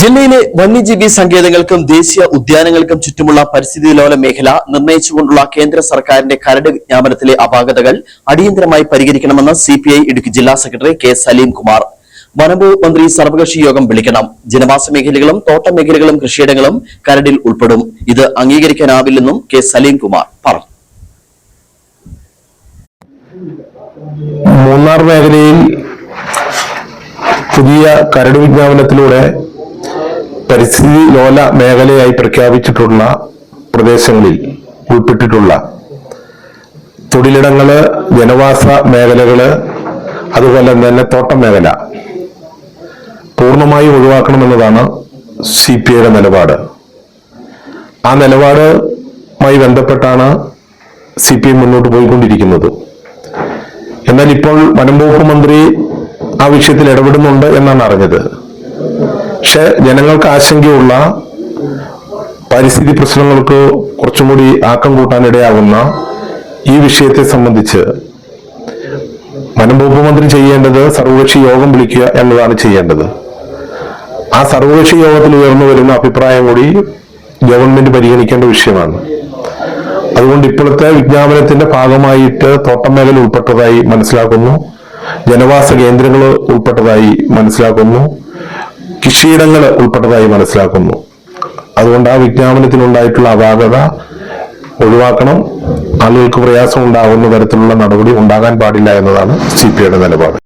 ജില്ലയിലെ വന്യജീവി സങ്കേതങ്ങൾക്കും ദേശീയ ഉദ്യാനങ്ങൾക്കും ചുറ്റുമുള്ള പരിസ്ഥിതി ലോല മേഖല നിർണയിച്ചുകൊണ്ടുള്ള കേന്ദ്ര സർക്കാരിന്റെ കരട് വിജ്ഞാപനത്തിലെ അപാകതകൾ അടിയന്തരമായി പരിഹരിക്കണമെന്ന് സിപിഐ ഇടുക്കി ജില്ലാ സെക്രട്ടറി കെ സലീം കുമാർ. വനംവകുപ്പ് മന്ത്രി സർവകക്ഷി യോഗം വിളിക്കണം. ജനവാസ മേഖലകളും തോട്ടമേഖലകളും കൃഷിയിടങ്ങളും കരടിൽ ഉൾപ്പെടും. ഇത് അംഗീകരിക്കാനാവില്ലെന്നും കെ സലീം കുമാർ പറഞ്ഞു. മൂന്നാർ മേഖലയിൽ പുതിയ കരട് വിജ്ഞാപനത്തിലൂടെ പരിസ്ഥിതി ലോല മേഖലയായി പ്രഖ്യാപിച്ചിട്ടുള്ള പ്രദേശങ്ങളിൽ ഉൾപ്പെട്ടിട്ടുള്ള തൊഴിലിടങ്ങള്, ജനവാസ മേഖലകള്, അതുപോലെ തന്നെ തോട്ടം മേഖല പൂർണ്ണമായും ഒഴിവാക്കണമെന്നതാണ് സിപിഐയുടെ നിലപാട്. ആ നിലപാടുമായി ബന്ധപ്പെട്ടാണ് സിപിഐ മുന്നോട്ട് പോയിക്കൊണ്ടിരിക്കുന്നത്. എന്നാൽ ഇപ്പോൾ വനംവകുപ്പ് മന്ത്രി ആ വിഷയത്തിൽ ഇടപെടുന്നുണ്ട് എന്നാണ് അറിഞ്ഞത്. പക്ഷെ ജനങ്ങൾക്ക് ആശങ്കയുള്ള പരിസ്ഥിതി പ്രശ്നങ്ങൾക്ക് കുറച്ചും കൂടി ആക്കം കൂട്ടാനിടയാകുന്ന ഈ വിഷയത്തെ സംബന്ധിച്ച് വനംവകുപ്പ് മന്ത്രി ചെയ്യേണ്ടത് സർവകക്ഷി യോഗം വിളിക്കുക എന്നതാണ് ചെയ്യേണ്ടത്. ആ സർവകക്ഷി യോഗത്തിൽ ഉയർന്നു വരുന്ന അഭിപ്രായം കൂടി ഗവൺമെന്റ് പരിഗണിക്കേണ്ട വിഷയമാണ്. അതുകൊണ്ട് ഇപ്പോഴത്തെ വിജ്ഞാപനത്തിന്റെ ഭാഗമായിട്ട് തോട്ടം മേഖല ഉൾപ്പെട്ടതായി മനസ്സിലാക്കുന്നു, ജനവാസ കേന്ദ്രങ്ങൾ ഉൾപ്പെട്ടതായി മനസ്സിലാക്കുന്നു, കൃഷിയിടങ്ങൾ ഉൾപ്പെട്ടതായി മനസ്സിലാക്കുന്നു. അതുകൊണ്ട് ആ വിജ്ഞാപനത്തിനുണ്ടായിട്ടുള്ള അപാകത ഒഴിവാക്കണം. ആളുകൾക്ക് പ്രയാസം ഉണ്ടാകുന്ന തരത്തിലുള്ള നടപടി ഉണ്ടാകാൻ പാടില്ല എന്നതാണ് സിപിഐയുടെ നിലപാട്.